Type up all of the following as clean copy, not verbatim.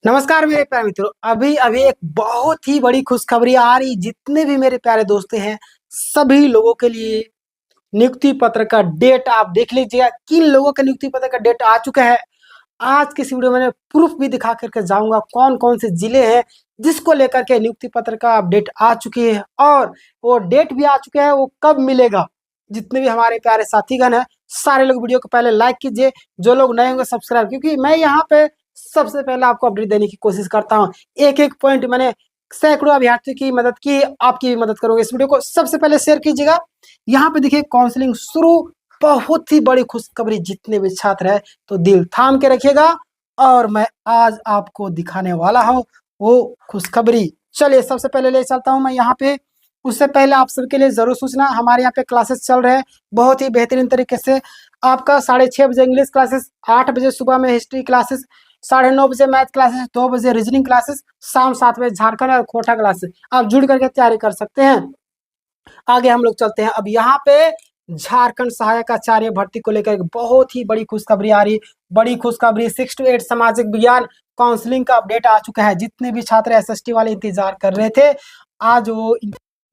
नमस्कार मेरे प्यारे मित्रों। अभी अभी एक बहुत ही बड़ी खुशखबरी आ रही, जितने भी मेरे प्यारे दोस्त हैं सभी लोगों के लिए नियुक्ति पत्र का डेट आप देख लीजिएगा। किन लोगों का नियुक्ति पत्र का डेट आ चुका है, आज की इस वीडियो में प्रूफ भी दिखा करके जाऊंगा कौन कौन से जिले हैं जिसको लेकर के नियुक्ति पत्र का अपडेट आ चुकी है, और वो डेट भी आ चुका है, वो कब मिलेगा। जितने भी हमारे प्यारे साथीगण हैं सारे लोग वीडियो को पहले लाइक कीजिए, जो लोग नए होंगे सब्सक्राइब, क्योंकि मैं यहाँ पे सबसे पहले आपको अपडेट देने की कोशिश करता हूँ। एक एक पॉइंट मैंने सैकड़ों अभ्यर्थियों की मदद की, आपकी भी मदद करूंगा। इस वीडियो को सबसे पहले शेयर कीजिएगा। यहाँ पे देखिए काउंसलिंग शुरू, बहुत ही बड़ी खुशखबरी। जितने भी छात्र हैं तो दिल थाम के रखिएगा, और मैं आज आपको दिखाने वाला हूँ वो खुशखबरी। चलिए सबसे पहले ले चलता हूँ मैं यहाँ पे। उससे पहले आप सबके लिए जरूर सूचना, हमारे यहाँ पे क्लासेस चल रहे हैं बहुत ही बेहतरीन तरीके से। आपका 6:30 बजे इंग्लिश क्लासेस, 8 बजे सुबह में हिस्ट्री क्लासेस, 9:30 बजे मैथ क्लासेस, 2 बजे रीजनिंग क्लासेस, शाम 7 बजे झारखंड और खोटा क्लासेस। आप जुड़ करके तैयारी कर सकते हैं। आगे हम लोग चलते हैं। अब यहाँ पे झारखंड सहायक आचार्य भर्ती को लेकर बहुत ही बड़ी खुशखबरी आ रही। बड़ी खुशखबरी, 6 to 8 सामाजिक विज्ञान काउंसलिंग का अपडेट आ चुका है। जितने भी छात्र एसएसटी वाले इंतजार कर रहे थे, आज वो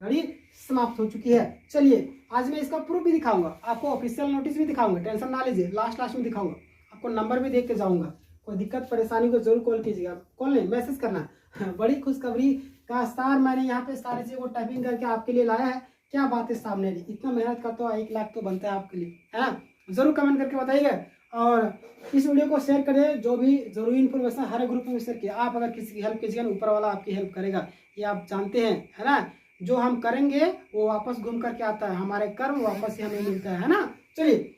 घड़ी समाप्त हो चुकी है। चलिए आज मैं इसका प्रूफ भी दिखाऊंगा, आपको ऑफिशियल नोटिस भी दिखाऊंगा, टेंशन ना लीजिए, लास्ट में दिखाऊंगा। आपको नंबर भी देख के जाऊंगा। कोई दिक्कत परेशानी को जरूर कॉल कीजिएगा, कॉल नहीं मैसेज करना। बड़ी खुशखबरी का स्टार मैंने यहाँ पे सारी चीजों को टाइपिंग करके आपके लिए लाया है। क्या बात है सामने ली, इतना मेहनत करते हो, 1 लाख तो बनता है आपके लिए, है ना। जरूर कमेंट करके बताइएगा, और इस वीडियो को शेयर करें। जो भी जरूरी इन्फॉर्मेशन हर ग्रुप में शेयर किया। आप अगर किसी की हेल्प कीजिएगा, ऊपर वाला आपकी हेल्प करेगा, ये आप जानते हैं, है ना। जो हम करेंगे वो वापस घूम करके आता है, हमारे कर्म वापस ही हमें मिलता है ना। चलिए,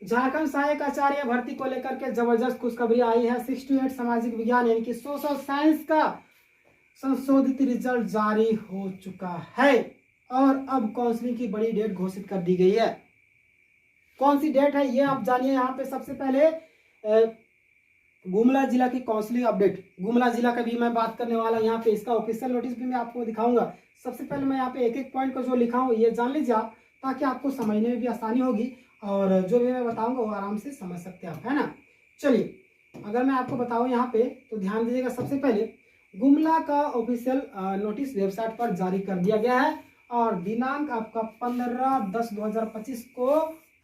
झारखंड सहायक आचार्य भर्ती को लेकर के जबरदस्त खुशखबरी आई है। 6 to 8 सामाजिक विज्ञान यानी कि सोशल साइंस का संशोधित रिजल्ट जारी हो चुका है, और अब काउंसलिंग की बड़ी डेट घोषित कर दी गई है। कौन सी डेट है ये आप जानिए। यहाँ पे सबसे पहले गुमला जिला की काउंसलिंग अपडेट, गुमला जिला का भी मैं बात करने वाला। यहाँ पे इसका ऑफिशियल नोटिस भी मैं आपको दिखाऊंगा। सबसे पहले मैं यहाँ पे एक एक पॉइंट को जो लिखा हूँ ये जान लीजिए आप, ताकि आपको समझने में भी आसानी होगी, और जो भी मैं बताऊंगा वो आराम से समझ सकते हैं आप, है ना। चलिए अगर मैं आपको बताऊं यहाँ पे तो ध्यान दीजिएगा। सबसे पहले गुमला का ऑफिशियल नोटिस वेबसाइट पर जारी कर दिया गया है, और दिनांक आपका 15/10/2025 को,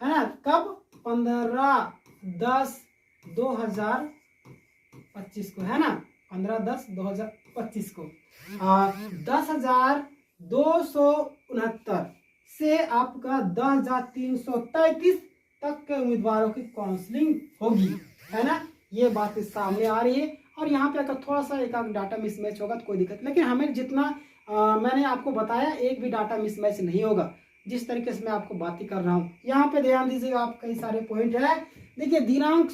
है ना। कब? 15/10/2025 को, है ना। 15/10/2025 को 10,269 से आपका 10,333 तक के उम्मीदवारों की काउंसलिंग होगी, है ना। ये बात सामने आ रही है। और यहाँ पे अगर थोड़ा सा एक डाटा मिसमैच होगा तो कोई दिक्कत, लेकिन हमें जितना मैंने आपको बताया एक भी डाटा मिसमैच नहीं होगा, जिस तरीके से मैं आपको बातें कर रहा हूँ। यहाँ पे ध्यान दीजिएगा, आप कई सारे पॉइंट है। देखिए दिनांक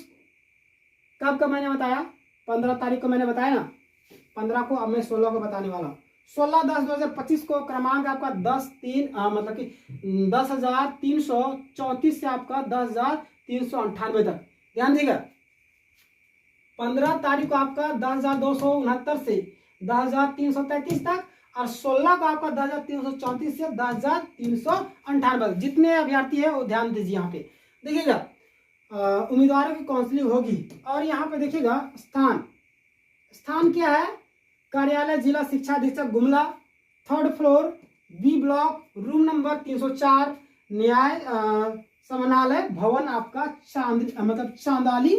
कब का मैंने बताया, 15 तारीख को मैंने बताया ना, 15 को। अब मैं 16 को बताने वाला हूँ। 16/10/2025 को क्रमांक आपका 10,3 मतलब कि 10,334 से आपका 10,398 तक। ध्यान दीजिएगा, 15 तारीख को आपका 10,269 से 10,333 तक, और 16 को आपका 10,334 से 10,398। जितने अभ्यर्थी है वो ध्यान दीजिए। यहाँ पे देखिएगा उम्मीदवारों की काउंसलिंग होगी, और यहाँ पे देखिएगा स्थान क्या है। कार्यालय जिला शिक्षा अधीक्षक Gumla, 3rd floor, B block, room number 304, न्याय समन्वय भवन आपका चांदाली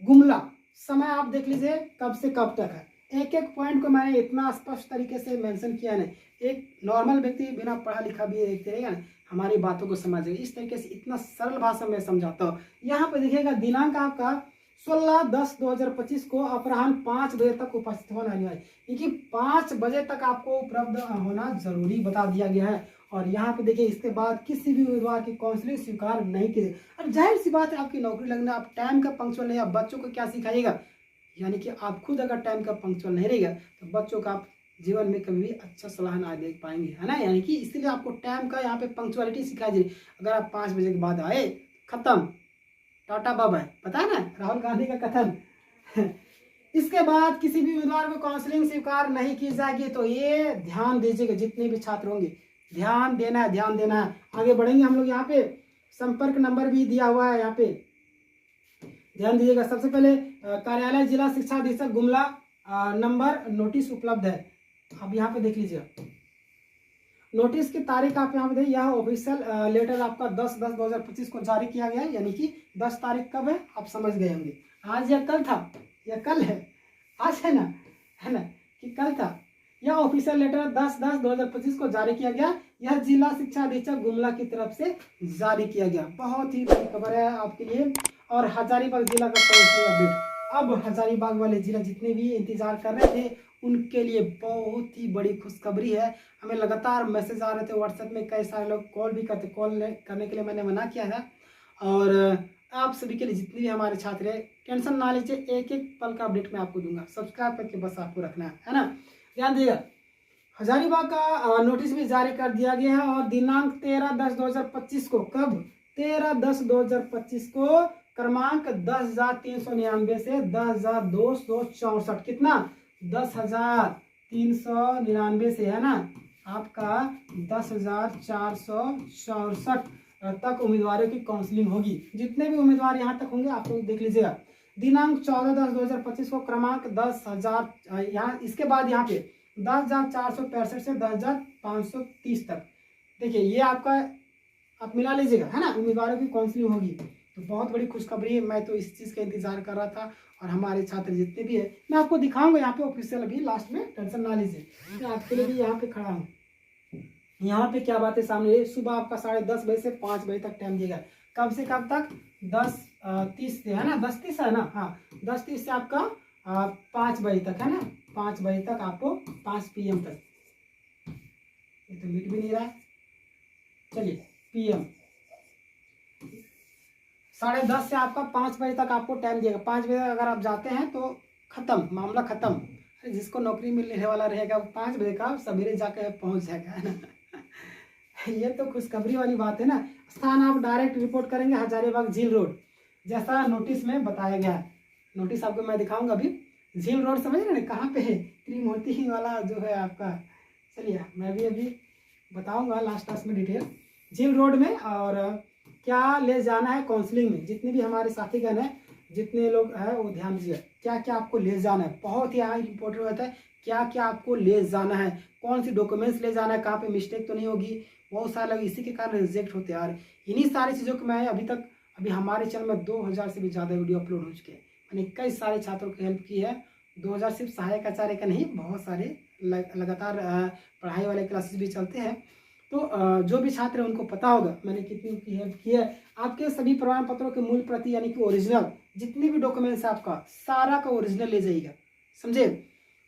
गुमला। समय आप देख लीजिए कब से कब तक है। एक एक पॉइंट को मैंने इतना स्पष्ट तरीके से मेंशन किया है। एक नॉर्मल व्यक्ति बिना पढ़ा लिखा भी देखते रहेगा ना, हमारी बातों को समझेगा। इस तरीके से इतना सरल भाषा में समझाता हूँ। यहाँ पे देखिएगा दिनांक आपका 16/10/2025 को अपराह्न 5 बजे तक उपस्थित होना अनिवार्य, क्योंकि 5 बजे तक आपको उपलब्ध होना जरूरी बता दिया गया है। और यहाँ पे देखिए इसके बाद किसी भी उम्मीदवार की काउंसलिंग स्वीकार नहीं की। और जाहिर सी बात है, आपकी नौकरी लगना, आप टाइम का पंक्चुअल नहीं, आप बच्चों को क्या सिखाइएगा। यानी कि आप खुद अगर टाइम का पंक्चुअल नहीं रहेगा तो बच्चों का आप जीवन में कभी भी अच्छा सलाह ना देख पाएंगे, है ना। यानी कि इसलिए आपको टाइम का यहाँ पे पंक्चुअलिटी सिखाई जाए। अगर आप 5 बजे के बाद आए, खत्म, टाटा बाबा। पता है ना राहुल गांधी का कथन। इसके बाद किसी भी उम्मीदवार को काउंसलिंग स्वीकार नहीं की जाएगी। तो ये ध्यान दीजिएगा, जितने भी छात्र होंगे ध्यान देना है, ध्यान देना है। आगे बढ़ेंगे हम लोग। यहाँ पे संपर्क नंबर भी दिया हुआ है, यहाँ पे ध्यान दीजिएगा। सबसे पहले कार्यालय जिला शिक्षा अधीक्षक गुमला, नंबर नोटिस उपलब्ध है। आप यहाँ पे देख लीजिए नोटिस की तारीख आप यहाँ पे देखिए, यह ऑफिशियल लेटर आपका 10/10/2025 को जारी किया गया है, यानी कि 10 तारीख कब है आप समझ गए होंगे। आज या कल था, या कल है, आज है ना कि कल था। यह ऑफिशियल लेटर 10/10/2025 को जारी किया गया। यह जिला शिक्षा अधीक्षक गुमला की तरफ से जारी किया गया। बहुत ही बड़ी खबर है आपके लिए। और हजारीबाग जिला का काउंसलिंग अपडेट, अब हजारीबाग वाले जिला जितने भी इंतजार कर रहे थे उनके लिए बहुत ही बड़ी खुशखबरी है। हमें लगातार मैसेज आ रहे थे व्हाट्सएप में, कई सारे लोग कॉल भी करते, कॉल करने के लिए मैंने मना किया था। और आप सभी के लिए जितने भी हमारे छात्र हैं टेंशन ना लीजिए, एक एक पल का अपडेट मैं आपको दूंगा। सब्सक्राइब करके बस आपको रखना है ना। ध्यान दीजिएगा, हजारीबाग का नोटिस भी जारी कर दिया गया है और दिनांक 13/10/2025 को, कब 13/10/2025 को क्रमांक 10,399 से 10,264, कितना 10,399 से है ना आपका 10,464 तक उम्मीदवारों की काउंसलिंग होगी। जितने भी उम्मीदवार यहाँ तक होंगे आप लोग देख लीजिएगा। दिनांक 14/10/2025 को क्रमांक 10,000, यहाँ इसके बाद यहाँ पे 10,465 से 10,530 तक, देखिए ये आपका आप मिला लीजिएगा है ना, उम्मीदवारों की काउंसलिंग होगी। तो बहुत बड़ी खुशखबरी है, मैं तो इस चीज़ का इंतजार कर रहा था। और हमारे छात्र जितने भी है मैं आपको दिखाऊंगा यहाँ पे ऑफिशियल, अभी लास्ट में टेंशन ना लीजिए, मैं आपके लिए भी यहाँ पे खड़ा हूँ। यहाँ पे क्या बात है सामने, सुबह आपका 10:30 बजे से 5 बजे तक टाइम दिएगा। कब से कब तक, 10:30 से है ना, 10:30 है ना, हाँ 10:30 से आपका 5 बजे तक है ना, 5 बजे तक आपको 5 PM तक। ये तो मिट भी नहीं रहा है, चलिए PM 10:30 से आपका 5 बजे तक आपको टाइम दिएगा। 5 बजे तक अगर आप जाते हैं तो खत्म, मामला खत्म। जिसको नौकरी मिलने वाला रहेगा वो 5 बजे का सवेरे जाकर पहुंच जाएगा है ना। ये तो खुशखबरी वाली बात है ना। स्थान आप डायरेक्ट रिपोर्ट करेंगे हजारीबाग झील रोड, जैसा नोटिस में बताया गया है। नोटिस आपको मैं दिखाऊंगा अभी। झील रोड समझ रहे हैं कहाँ पे है, त्रिमूर्ति वाला जो है आपका। चलिए मैं भी अभी बताऊंगा लास्ट में डिटेल झील रोड में। और क्या ले जाना है काउंसलिंग में, जितने भी हमारे साथीगण हैं, जितने लोग हैं वो ध्यान दीजिए, क्या क्या आपको ले जाना है। बहुत ही इंपॉर्टेंट होता है क्या क्या आपको ले जाना है, कौन सी डॉक्यूमेंट्स ले जाना है, कहाँ पे मिस्टेक तो नहीं होगी। बहुत सारे लोग इसी के कारण रिजेक्ट होते हैं। और इन्हीं सारी चीज़ों को मैं अभी हमारे चैनल में 2000 से भी ज़्यादा वीडियो अपलोड हो चुके हैं। मैंने कई सारे छात्रों की हेल्प की है। 2000 सिर्फ सहायक आचार्य का नहीं, बहुत सारे लगातार पढ़ाई वाले क्लासेस भी चलते हैं। तो जो भी छात्र है उनको पता होगा मैंने कितनी की हेल्प की है। आपके सभी प्रमाण पत्रों के मूल प्रति यानी कि ओरिजिनल, जितने भी डॉक्यूमेंट्स है आपका सारा का ओरिजिनल ले जाइएगा, समझे।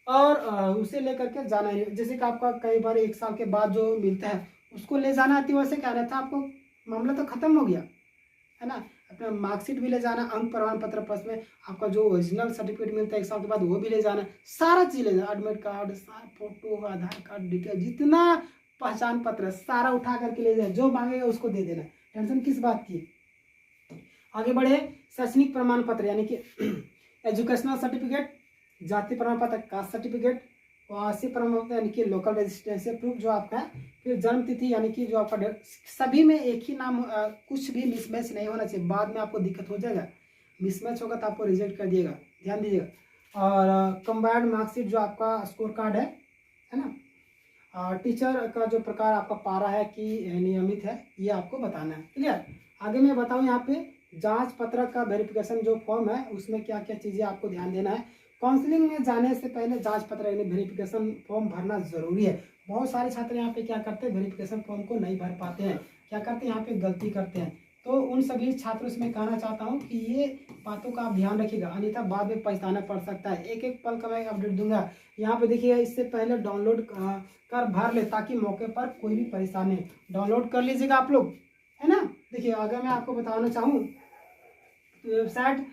और उसे लेकर के जाना है। जैसे कि आपका कई बार 1 साल के बाद जो मिलता है उसको ले जाना है, वैसे क्या रहता है आपको मामला तो खत्म हो गया है ना। अपना मार्कशीट भी ले जाना, अंक प्रमाण पत्र प्लस में आपका जो ओरिजिनल सर्टिफिकेट मिलता है 1 साल के बाद वो भी ले जाना, सारा चीज़ ले जाना, एडमिट कार्ड, सारा फोटो, आधार कार्ड डिटेल, जितना पहचान पत्र सारा उठा करके ले जाए, जो मांगेगा उसको दे देना। टेंशन किस बात की। आगे बढ़े, शैक्षणिक प्रमाण पत्र यानी कि एजुकेशनल सर्टिफिकेट, जाति प्रमाण पत्र, कास्ट सर्टिफिकेट, वासी प्रमाण पत्र यानी कि लोकल रेजिस्टेंसी प्रूफ जो आपका है, फिर जन्म तिथि यानी कि जो आपका डेट, सभी में एक ही नाम, कुछ भी मिसमैच नहीं होना चाहिए, बाद में आपको दिक्कत हो जाएगा। मिसमैच होगा तो आपको रिजेक्ट कर दिएगा, ध्यान दीजिएगा। और कंबाइंड मार्कशीट जो आपका स्कोर कार्ड है ना। टीचर का जो प्रकार आपका पारा है कि नियमित है, ये आपको बताना है, क्लियर। आगे मैं बताऊं यहाँ पे जांच पत्रक का वेरिफिकेशन जो फॉर्म है उसमें क्या क्या चीज़ें आपको ध्यान देना है। काउंसलिंग में जाने से पहले जांच पत्र यानी वेरिफिकेशन फॉर्म भरना जरूरी है। बहुत सारे छात्र यहाँ पे क्या करते हैं, वेरिफिकेशन फॉर्म को नहीं भर पाते हैं, क्या करते हैं यहाँ पे गलती करते हैं। तो उन सभी छात्रों से मैं कहना चाहता हूँ कि ये बातों का आप ध्यान रखिएगा, अन्यथा बाद में पछताना पड़ सकता है। एक एक पल का मैं अपडेट दूंगा। यहाँ पे देखिए, इससे पहले डाउनलोड कर भर ले ताकि मौके पर कोई भी परेशानी, डाउनलोड कर लीजिएगा आप लोग, है ना। देखिए अगर मैं आपको बताना चाहूँ तो वेबसाइट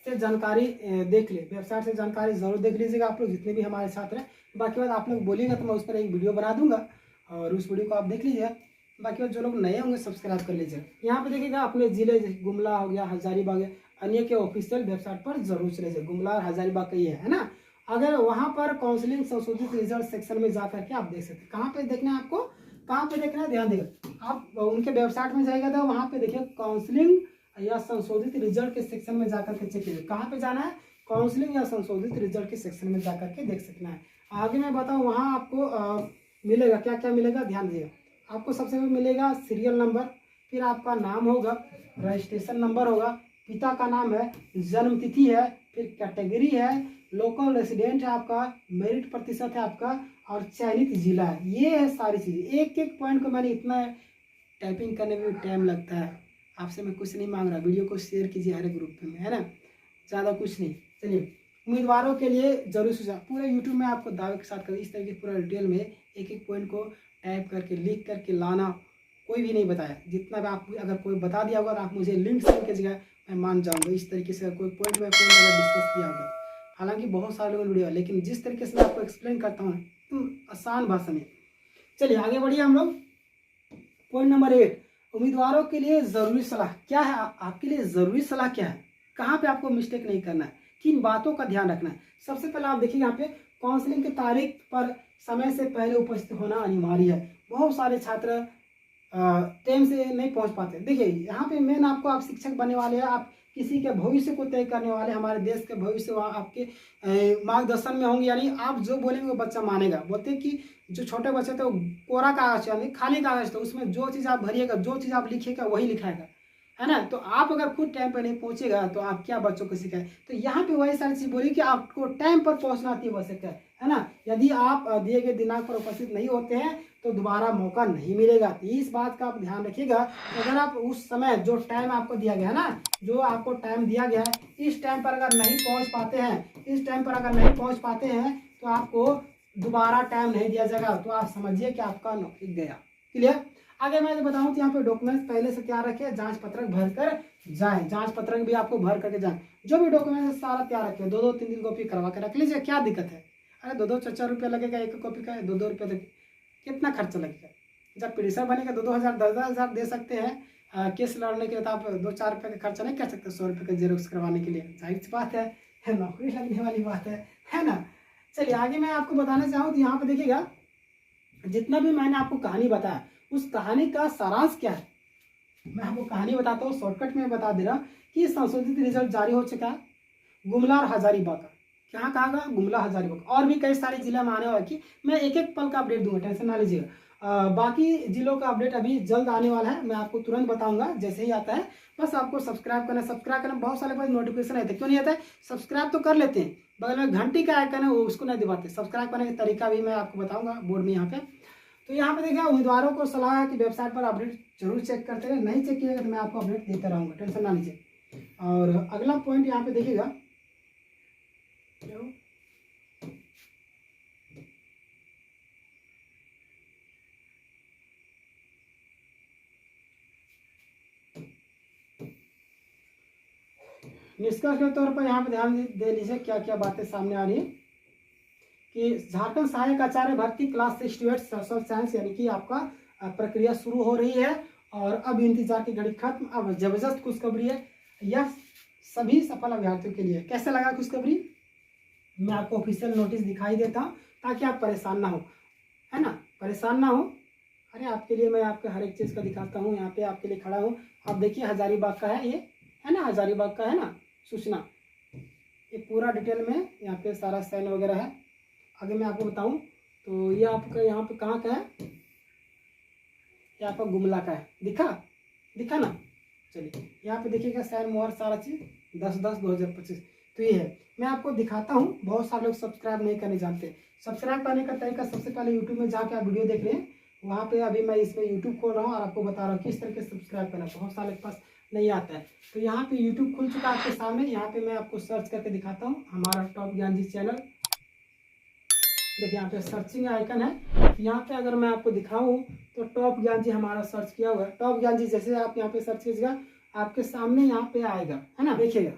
से जानकारी देख ले, वेबसाइट से जानकारी जरूर देख लीजिएगा आप लोग, जितने भी हमारे छात्र हैं। बाकी बात आप लोग बोलिएगा तो मैं उस पर एक वीडियो बना दूंगा और उस वीडियो को आप देख लीजिए। बाकी जो लोग नए होंगे सब्सक्राइब कर लीजिए। यहाँ पे देखिएगा अपने जिले गुमला हो गया, हजारीबाग है, अन्य के ऑफिशियल वेबसाइट पर जरूर चले जाइए। गुमला और हजारीबाग का ही है ना। अगर वहाँ पर काउंसलिंग संशोधित रिजल्ट सेक्शन में जा करके आप देख सकते हैं। कहाँ पे देखना है आपको, कहाँ पे देखना है, ध्यान देगा। आप उनके वेबसाइट में जाएगा तो वहाँ पे देखिए काउंसलिंग या संशोधित रिजल्ट के सेक्शन में जाकर के चेक कीजिए। कहाँ पे जाना है, काउंसलिंग या संशोधित रिजल्ट के सेक्शन में जा करके देख सकना है। आगे मैं बताऊँ वहाँ आपको मिलेगा क्या क्या मिलेगा, ध्यान दीजिएगा। आपको सबसे पहले मिलेगा सीरियल नंबर, फिर आपका नाम होगा, रजिस्ट्रेशन नंबर होगा, पिता का नाम है, जन्म तिथि है, फिर कैटेगरी है, लोकल रेसिडेंट है आपका, मेरिट प्रतिशत है आपका, और चयनित जिला है। ये है सारी चीज़ें। एक एक पॉइंट को मैंने इतना टाइपिंग करने में भी टाइम लगता है। आपसे मैं कुछ नहीं मांग रहा, वीडियो को शेयर कीजिए हर एक ग्रुप में, है ना, ज़्यादा कुछ नहीं। चलिए, उम्मीदवारों के लिए जरूरी सुझाव पूरे यूट्यूब में आपको दावे के साथ कर इस तरीके पूरा डिटेल में एक एक पॉइंट को टाइप करके लिख करके लाना कोई भी नहीं बताया। जितना भी आप अगर कोई बता दिया होगा तो आप मुझे लिंक सेंड कीजिएगा, मैं मान जाऊँगा। इस तरीके से कोई पॉइंट बाई पॉइंट अगर डिस्कस किया होगा, हालांकि बहुत सारे लोगों ने वीडियो, लेकिन जिस तरीके से मैं आपको एक्सप्लेन करता हूँ आसान भाषा में। चलिए आगे बढ़िए हम लोग। पॉइंट नंबर 8, उम्मीदवारों के लिए ज़रूरी सलाह क्या है। आपके लिए ज़रूरी सलाह क्या है, कहाँ पे आपको मिस्टेक नहीं करना है, किन बातों का ध्यान रखना है। सबसे पहले आप देखिए यहाँ पे काउंसलिंग की तारीख पर समय से पहले उपस्थित होना अनिवार्य है। बहुत सारे छात्र टाइम से नहीं पहुंच पाते। देखिए यहाँ पे मेन आपको, आप शिक्षक बनने वाले हैं, आप किसी के भविष्य को तय करने वाले, हमारे देश के भविष्य वहाँ आपके मार्गदर्शन में होंगे। यानी आप जो बोलेंगे वो बच्चा मानेगा। बोलते हैं कि जो छोटे बच्चे थे वो कोरा कागज यानी खाली कागज था, उसमें जो चीज़ आप भरिएगा, जो चीज़ आप लिखिएगा वही लिखाएगा, है ना। तो आप अगर खुद टाइम पर नहीं पहुंचेगा तो आप क्या बच्चों को सिखाए। तो यहाँ पे वही सारी चीज़ बोली कि आपको टाइम पर पहुंचना अति आवश्यक है ना। यदि आप दिए गए दिनांक पर उपस्थित नहीं होते हैं तो दोबारा मौका नहीं मिलेगा। तो इस बात का आप ध्यान रखिएगा। अगर आप उस समय जो टाइम आपको दिया गया है ना, जो आपको टाइम दिया गया है, इस टाइम पर अगर नहीं पहुँच पाते हैं, इस टाइम पर अगर नहीं पहुँच पाते हैं तो आपको दोबारा टाइम नहीं दिया जाएगा। तो आप समझिए कि आपका नौकरी गया। क्लियर। आगे मैं बताऊं तो यहाँ पे डॉक्यूमेंट्स पहले से तैयार रखिए, जांच पत्रक भर कर जाए, जांच पत्रक भी आपको भर करके जाए। जो भी डॉक्यूमेंट्स सारा तैयार रखिए, 2-2-3 कॉपी करवा के रख लीजिए। क्या दिक्कत है, अरे 2-2 रुपया लगेगा एक कॉपी का, 2-2 रुपया लगेगा, कितना खर्चा लगेगा। जब पीडीएफ बनेगा 2-2 हज़ार 10-10 हज़ार दे सकते हैं। केस लड़ने के लिए तो आप 2-4 रुपये का खर्चा नहीं कर सकते 100 रुपये का जेरोक्स करवाने के लिए। जाहिर सी बात है, नौकरी लगने वाली बात है ना। चलिए आगे मैं आपको बताना चाहूँ तो यहाँ पे देखिएगा, जितना भी मैंने आपको कहानी बताया उस कहानी का सारांश क्या है, मैं आपको कहानी बताता हूँ। शॉर्टकट में बता दे रहा कि संशोधित रिजल्ट जारी हो चुका है गुमला और हजारीबाग का। क्या कहा गया, गुमला हजारीबाग, और भी कई सारे जिला में आने वाला कि मैं एक एक पल का अपडेट दूंगा, टेंशन ना लीजिएगा। बाकी जिलों का अपडेट अभी जल्द आने वाला है, मैं आपको तुरंत बताऊंगा जैसे ही आता है। बस आपको सब्सक्राइब करना। बहुत सारे पास नोटिफिकेशन आते हैं, क्यों नहीं आता है, सब्सक्राइब तो कर लेते हैं, बगल में घंटी का आइकन है वो उसको नहीं दबाते। सब्सक्राइब करने का तरीका भी मैं आपको बताऊंगा बोर्ड में यहाँ पे। तो यहाँ पे देखिए उम्मीदवारों को सलाह है कि वेबसाइट पर अपडेट जरूर चेक करते रहे, नहीं चेक किएगा तो मैं आपको अपडेट देता रहूँगा, टेंशन ना लीजिए। और अगला पॉइंट यहाँ पे देखिएगा, निष्कर्ष के तौर पर यहाँ पे ध्यान दे लीजिए क्या क्या बातें सामने आ रही है कि झारखंड सहायक आचार्य भर्ती क्लास 6 सोशल साइंस यानी कि आपका प्रक्रिया शुरू हो रही है। और अब इंतजार की घड़ी खत्म, अब जबरदस्त खुशखबरी है, यह सभी सफल अभ्यर्थियों के लिए। कैसे लगा खुशखबरी, मैं आपको ऑफिशियल नोटिस दिखाई देता हूँ ताकि आप परेशान ना हो, है ना, परेशान ना हो। अरे आपके लिए मैं आपके हर एक चीज़ का दिखाता हूँ, यहाँ पे आपके लिए खड़ा हूँ। आप देखिए हजारीबाग का है ये, है ना, हजारीबाग का है ना सूचना, ये पूरा डिटेल में यहाँ पे सारा साइन वगैरह है। आगे मैं आपको बताऊं तो ये आपका यहाँ पे कहाँ का है, ये आपका गुमला का है, दिखा ना। चलिए यहाँ पे देखिएगा साइन मोहर सारा चीज़ 10/10/2025। तो ये है, मैं आपको दिखाता हूँ। बहुत सारे लोग सब्सक्राइब नहीं करने जानते। सब्सक्राइब करने का तरीका सबसे पहले यूट्यूब में जहाँ पे आप वीडियो देख रहे हैं वहाँ पे अभी मैं इसमें यूट्यूब खोल रहा हूँ और आपको बता रहा हूँ किस तरीके से सब्सक्राइब करना। बहुत सारे के पास नहीं आता है। तो यहाँ पे यूट्यूब खुल चुका है आपके सामने, यहाँ पे मैं आपको सर्च करके दिखाता हूँ हमारा टॉप ज्ञान जी चैनल। देखिए यहाँ पे सर्चिंग आइकन है, यहाँ पे अगर मैं आपको दिखाऊं तो टॉप ज्ञान जी हमारा सर्च किया हुआ है। टॉप ज्ञान जी जैसे आप यहाँ पे सर्च कीजिएगा आपके सामने यहाँ पे आएगा, है ना, देखिएगा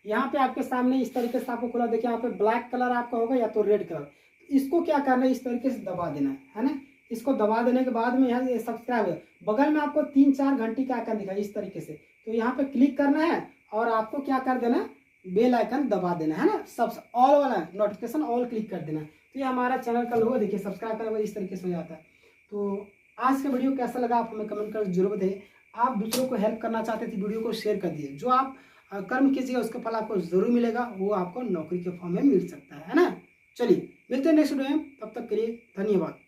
यहाँ पे आपके सामने इस तरीके से आपको खुला। देखिए यहाँ पे ब्लैक कलर आपका होगा या तो रेड कलर, इसको क्या करना है, इस तरीके से दबा देना है ना। इसको दबा देने के बाद में यहाँ सब्सक्राइब है, बगल में आपको 3-4 घंटी का आइकन दिखा इस तरीके से। तो यहाँ पे क्लिक करना है और आपको क्या कर देना है, बेल आइकन दबा देना है ना, सब ऑल वाला नोटिफिकेशन ऑल क्लिक कर देना। तो ये हमारा चैनल का लोगो देखिए, सब्सक्राइब करने इस तरीके से हो जाता है। तो आज का वीडियो कैसा लगा आप हमें कमेंट कर जरूर बताइए। आप दूसरों को हेल्प करना चाहते थे वीडियो को शेयर कर दिए। जो आप कर्म कीजिएगा उसका फल आपको ज़रूर मिलेगा, वो आपको नौकरी के फॉर्म में मिल सकता है ना? चलिए मिलते हैं नेक्स्ट वीडियो में, तब तक के लिए धन्यवाद।